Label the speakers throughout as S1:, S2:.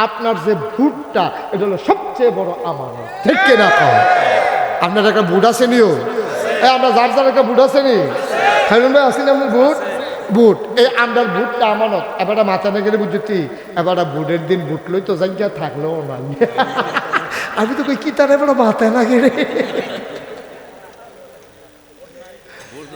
S1: আপনার যে ভোটটা এটা হলো সবচেয়ে বড় আমানত, ঠিক কিনা কম? আপনার একটা ভোট আছে নিও, আমরা যার যার একটা ভোট আছে নি, খাইরুন ভাই আসেন আপনার ভোট, বুট এই আমরার বুটটা আমানত। এবার মাথা না গেলে বুঝছি, এবার বুটের দিন বুট লই তো জায়গা থাকলেও নাই। আমি তো কই কি তার এবার মাথায় না গেলে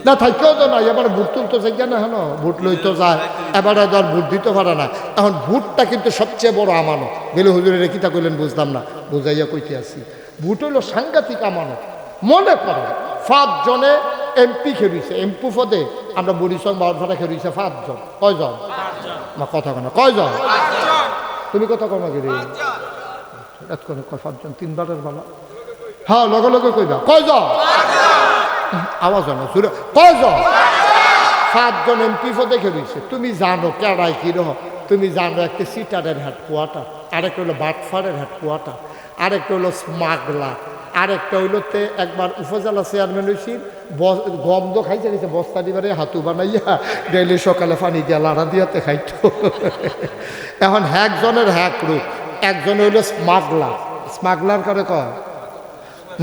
S1: না থাকেও তো নাই, এবার ভোট তুলতো জায়গা না, হেন ভোট লই তো যায়, এবার ধর ভোট দিতে পারে না। এখন ভোটটা কিন্তু সবচেয়ে বড় আমানত। গেলে হুজুরের কিতা কইলেন বুঝলাম না, বুঝাইয়া কইতে আসি। ভোট হইল সাংঘাতিক আমানত। মনে করেন 5 জনে এমপি খেলুইছে, এমপি পদে আমরা বরিশাল বাউরফাটা খেলুইছে 5 জন। কয়জন? মা কথা কয় না, কয়জন? তুমি কথা কয় না গেলে এত করে কয় 5 জন, 3 বারের বেলা। হ্যাঁ লগে লগে কইবা কয়জন? আওয়াজ হয় না সুরে, কয়জন? 5 জন এমপি পদে খেলুইছে। তুমি জানো কেডাই কিরহ, তুমি জানো একটা সিটারের হেডকোয়ার্টার, আরেকটা হলো বাটফারের হেডকোয়ার্টার, আরেকটা হলো স্মাগলার, আরেকটা হইলো একবার উপজেলা চেয়ারম্যান হয়েছি, গন্ধ খাইছে গেছে বস্তা দিবারে হাতু বানাইয়া ডেইলি সকালে পানি দিয়া লাড়া দিয়াতে খাইতো। এখন একজনের হ্যাক রূপ, একজন হইল স্মাগলার। স্মাগলার করে কয়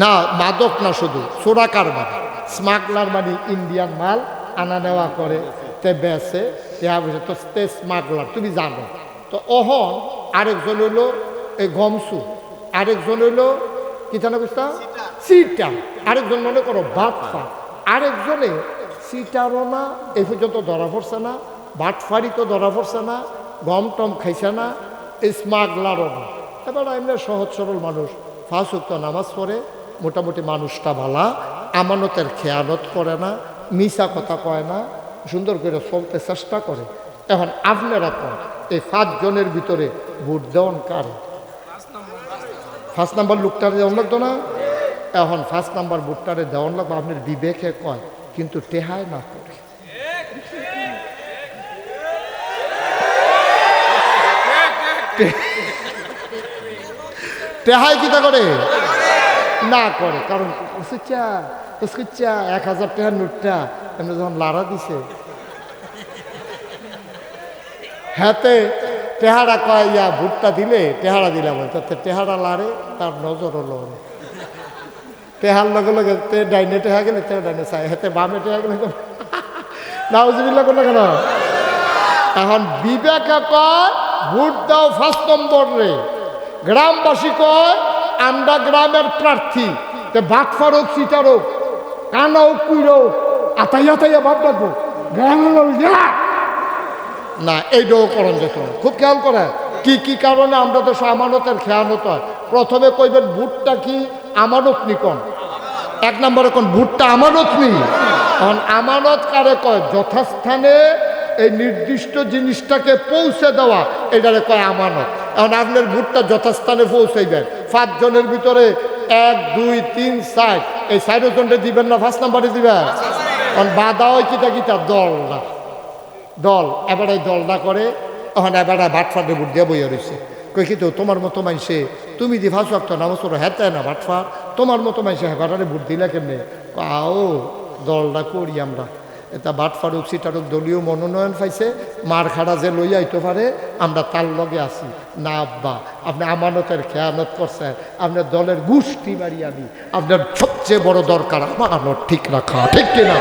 S1: না, মাদক না, শুধু চোরা কারবার। স্মাগলার মানে ইন্ডিয়ান মাল আনা নেওয়া করে, তে বেচে, তো তে স্মাগলার, তুমি জানো তো। অহন আরেকজন হইল এই গমসু, আরেকজন হইল কি জানা বুঝতাম সিটা, আরেকজন মনে করো বাটফা, আরেকজনে সিটারও না, এই পর্যন্ত ধরা পড়ছে না, বাটফারি তো ধরা পড়ছে না, গম টম খাইছে না, স্মাগলারও না। এবার এমনি সহজ সরল মানুষ, 5 ওয়াক্ত নামাজ পড়ে, মোটামুটি মানুষটা ভালা, আমানতের খেয়ানত করে না, মিছা কথা কয় না, সুন্দর করে চলতে চেষ্টা করে। এখন আপনারা কন এই 5 জনের ভিতরে ভোট দেওয়ান কার? 5 নাম্বার লোকটারে দেওয়ান লাগতো না? এখন 5 নাম্বার ভোটটারে দেওয়ান লাগবে, আপনার বিবেকে কয়, কিন্তু টেহায় না করে। টেহাই কিতা করে না করে, কারণ 1000 টাকার নোটটা এমনি যখন লাড়া দিছে, হাতে টেহারা কয় ইয়া ভুট্টা দিলে টেহারা দিলাম, তাতে টেহারা লাড়ে, তার নজরও লড়ে। টেহার লগে লগে ডাইনে টেহা গেলে তে ডাইনে চাই, হাতে বামে টেহা গেলে নাউজুবিল্লাহ করলো কেন? এখন বিবেকে কয় ভোট দাও 5 নম্বর রে, গ্রামবাসী কয় আমরা গ্রামের প্রার্থী, বাটফার হোক সিটার হোক কানা হোক কুইর হোক আতাইয়া তাইয়া ভাব রাখবো না, এইটাও করণ যেত। খুব খেয়াল করে কি কি কারণে আমরা তো আমানতের খেয়ানত হয়। প্রথমে কইবেন ভোটটা কি আমানত নিকন, 1 নম্বরে কোন ভোটটা আমানত নি। এখন আমানত কারে কয়? যথাস্থানে এই নির্দিষ্ট জিনিসটাকে পৌঁছে দেওয়া, এটারে কয় আমানত। এখন আপনার ভোটটা যথাস্থানে পৌঁছাইবেন, 5 জনের ভিতরে 1 2 3 4 এই 4 জনটা দিবেন না, 5 নম্বরে দিবেন। এখন বাধা হয় কিতা কিতা দল না, দল এবার এই দলটা করে। এখন এবার বাটফারে ভোট দিয়ে বইয়া রয়েছে, কই কিন্তু তোমার মতো মানুষে তুমি দি 5 ওয়াক্ত নামাজ পড়ো, হ্যাঁ না বাটফা, তোমার মতো মানুষে হেবারে ভোট দিলে কেমনে? আও দলটা করি আমরা, এটা বাটফারুক সিটারুক দলীয় মনোনয়ন পাইছে, মার খাড়া যে লইয়া আইতে পারে, আমরা তার লগে আছি না। আব্বা আপনি আমানতের খেয়ানত করছেন, আপনার দলের গোষ্ঠী মারি আমি, আপনার সবচেয়ে বড় দরকার আমানত ঠিক রাখা, ঠিক কিনা?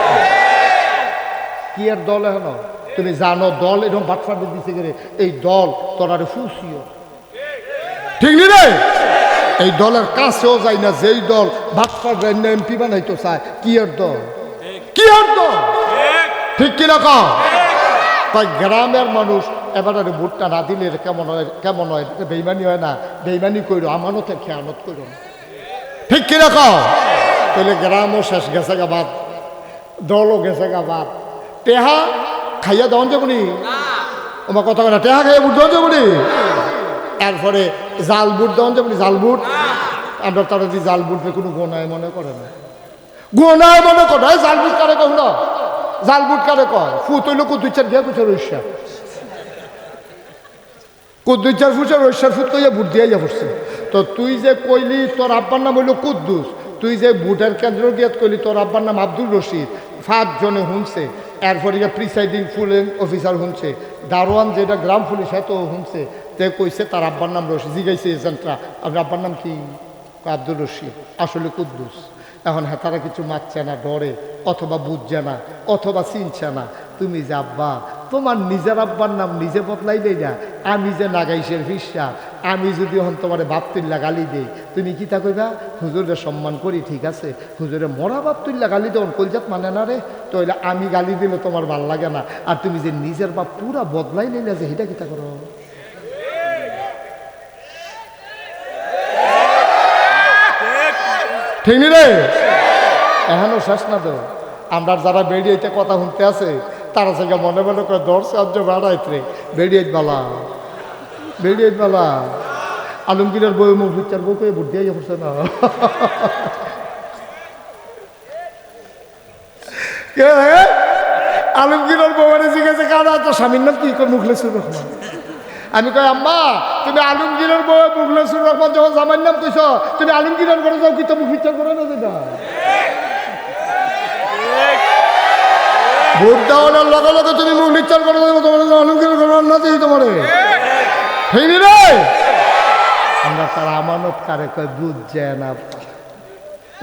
S1: কি আর দল এখন তুমি জানো, দল এরকম বাটফারে দিছে গেলে এই দল তোরারে ফুসিও, ঠিক নি রে? এই দলের কাছেও যায় না, যেই দল বাটফার এমপি বানাইতো চায়, কি আর দল, কি আর দল, ঠিক কিনা কম? তাই গ্রামের মানুষ এবারে ভোটটা না দিলে কেমন হয়? কেমন হয়? বেইমানি হয় না? বেইমানি করো, আমানতের খেয়ানত করো না, ঠিক কিনা কম? তাহলে গ্রামও শেষ গেছে গা বাদ, দলও গেছে গা বাদ। টেহা খাইয়া দেওয়ান যাবনি, আমার কথা কথা টেহা খাইয়া বুট দেওয়ান যাবনি, এরপরে জাল বুট দেওয়ান যাবনি, জাল বুট। আমরা তারা যে জাল বুটবে কোনো গোনায় মনে করে না, গোনায় মনে করে। জাল বুট কারে কহ না, জাল বুট কারে কয়? ফুট হইল কুদুইচার গিয়া কুচার ঐশা, কুদুইচার ফুচার ঐশার ফুট কইয়া বুট দিয়া পড়ছে। তো তুই যে কইলি তোর আব্বার নাম হইল কুদ্দুস, তুই যে ভোটের কেন্দ্র দিয়ে কইলি তোর আব্বার নাম আব্দুল রশিদ, 5 জনে শুনছে, এরপরে প্রিসাইডিং ফুলিং অফিসার শুনছে, দারোয়ান যেটা গ্রাম পুলিশ হ্যাঁ তো শুনছে, তে কইছে তার আব্বার নাম রশিদ, জিগাইছে এজেন্টরা আপনার আব্বার নাম কি? আব্দুল রশিদ, আসলে কুদ্দুস। এখন হ্যাঁ তারা কিছু মারছে না, ডরে, অথবা বুঝছে না, অথবা চিনছে না। তুমি যে আব্বা, তোমার নিজের আব্বার নাম নিজে বদলাইলেই না। আমি যে নাগাইশের ফিসা, আমি যদি হন তোমার বাপতুল্লা গালি দেই, তুমি কি তা কইবা? হুজুরের সম্মান করি, ঠিক আছে, হুজুরে মরা বাপতুল্লা গালি দেন কলজাত মানে না রে, তো হইলে আমি গালি দিলে তোমার ভাল লাগে না, আর তুমি যে নিজের বাপ পুরা বদলাই নিলে যে হিটা কিতা করো? ঠিক নি রে? এখনো শেষ না তো। আমরা যারা বেরিয়েতে কথা শুনতে আছে তারা থেকে মনে মনে করে দর্শে আজ বাড়াইতে বেরিয়ে বালা, বেরিয়ে বালা। আলমগীরের বই মুখ বিচার বই করে ভোট দিয়ে পড়ছে না। আলমগীরের বউরে জিজ্ঞাসা কারা তো স্বামীর নাম কি মুখলেসুর রহমান। আমি কই আম্মা তুমি আলমগীরের বউ মুখলেসুর রহমান যখন জামাইর নাম কইছ, তুমি আলমগীরের ঘরে যাও কি তো মুখ বিচার করে না যেটা? ভোট দেওয়ার লগে লগে তুমি মুখ বিচার করে দেবো, তোমার আলমগীরের ঘরে না দিই তোমার হইনি রে। আমরা তার আমানত কারে কয় বুঝছে না।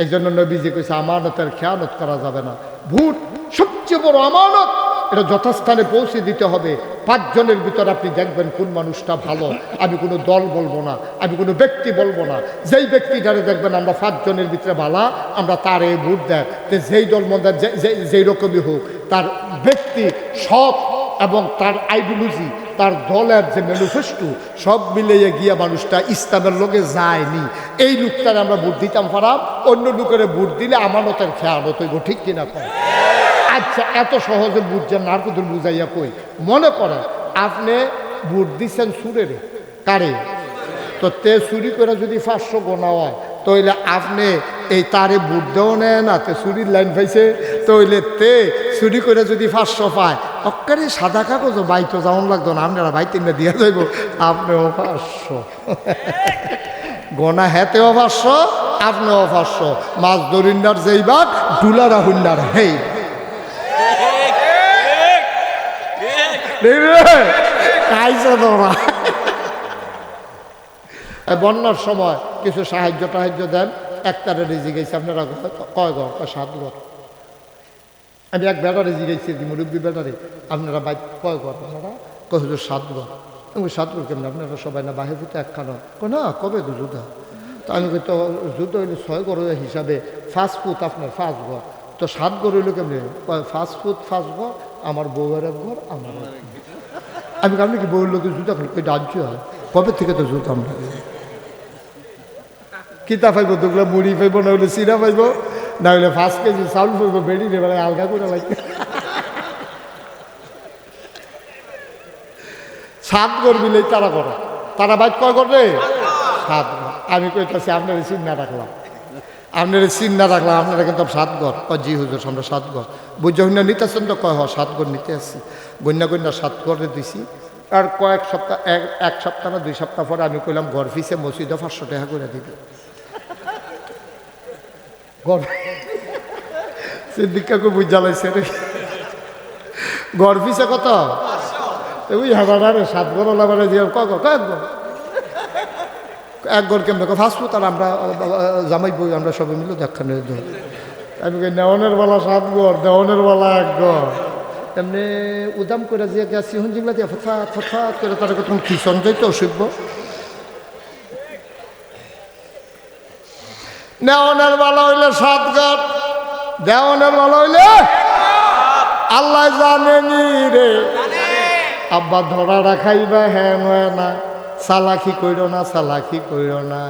S1: এই জন্য নবীজি কইছে আমানতের খেয়ানত করা যাবে না। ভোট সবচেয়ে বড় আমানত, এটা যথাস্থানে পৌঁছে দিতে হবে। 5 জনের ভিতরে আপনি দেখবেন কোন মানুষটা ভালো। আমি কোনো দল বলবো না, আমি কোনো ব্যক্তি বলবো না, যেই ব্যক্তিটারে দেখবেন আমরা 5 জনের ভিতরে ভালো, আমরা তারে ভোট দেয়। যেই দল মধ্যে যেই রকমই হোক, তার ব্যক্তি সৎ এবং তার আইডিওলজি, তার দলের যে ম্যানিফেস্টো সব মিলিয়ে গিয়া মানুষটা ইসলামের লোকে যায়নি, এই লোকটারে আমরা ভোট দিতাম পারাম। অন্য লোকের ভোট দিলে আমানতের খেয়ানত হইব, ঠিক কিনা কয়? আচ্ছা, এত সহজে বুঝছেন না, আর কত বুঝাইয়া কই। মনে করেন আপনি ভোট দিচ্ছেন সুরের কারে, তো তে চুরি করে যদি 500 গোনা হয়, তাইলে আপনি এই তারে ভোট দেও নেয় না, তে চুরির লাইন পাইছে, তাইলে তে চুরি করে যদি 500 পায়, অক্কারে সাদা কাগজ বাইতো যাওয়ান লাগতো না, আপনারা বাইতে না দিয়া যাইব, আপনিও 500 গোনা, হেতেও 500, আপনিও 500। মাছ দরিন্দার যেই বাঘ ডুলারা হুন্ডার হেই বন্যার সময় কিছু সাহায্য টাহায্য দেন। একটারে রেজি গেছে আপনারা কয় ঘর? 7 ঘর। আমি এক বেটারে জিগেছি, মুরব্বী বেটারে, আপনারা বাইক কয় ঘর? আপনারা কয় হুজুর 7 ঘর। আমি 7 ঘর কেমন? আপনারা সবাই না বাহির হতে একখানা না, কবে তো যুদ্ধ? তো আমি তো যুদ্ধ হইলে 6 ঘর হিসাবে 5 ফুট আপনার 5 ঘর, তো 7 ঘর হইলো কেমনি? 5 ফুট 5 ঘর, আমার বউয়ের এক ঘর, আমার এক ঘর। আমি আপনি কি বউর লোকের জুতা ওই রাজ্য হয় কবে থেকে তো জুতো আমরা কিতা পাইব? দুগুলো মুড়ি পাইব, না হলে চিরা পাইব, না হলে 5 কেজি চাউল পাইব, বেড়ি নেবে আলগা করে লাগবে। 7 ঘর মিলেই তারা করে, তারা বাইক কয় করে? 7 ঘর। আমি কইতাছি আপনার চিন্তা রাখলাম, আপনারা চিন্তা রাখলাম, আপনারা কিন্তু 7 ঘর। জি হুজুর আমরা 7 ঘর। বুঝে হইনা নিতেছেন তো? কয় 7 ঘর নিতে আসছি। গন্যা গন্যা 7 ঘরে দিছি। আর কয়েক সপ্তাহ, এক সপ্তাহ না 2 সপ্তাহ পরে আমি কইলাম ঘর ফিসে মসজিদে 500 টাকা করে দিবি। ঘর সিদ্দিকাকে বুঝালাইছে রে, ঘর ফিসে কত? ওই হাজার 7 ঘর লাগারে দিয়ে কয় ঘর? কয়েক ঘর, এক ঘর কেমন? 5 ফুট। আর আমরা জামাই বই আমরা সবাই মিলে দেখানে। আমি নেওয়ানের বেলা 7 ঘর, দেওয়ানের বেলা 1 ঘর। এমনি উদাম করে যে সিহন জিংলা দিয়ে ফটফাট ফটফাট করে তারা তখন খিচন যাইতো অসভ্য। নেওয়ানের বেলা হইলে 7 ঘর, দেওয়ানের বেলা হইলে আল্লাহ জানেনি রে। আব্বা ধরা রাখাইবা হ্যাঁ না, চালাকি কইর না, চালাকি কইর না।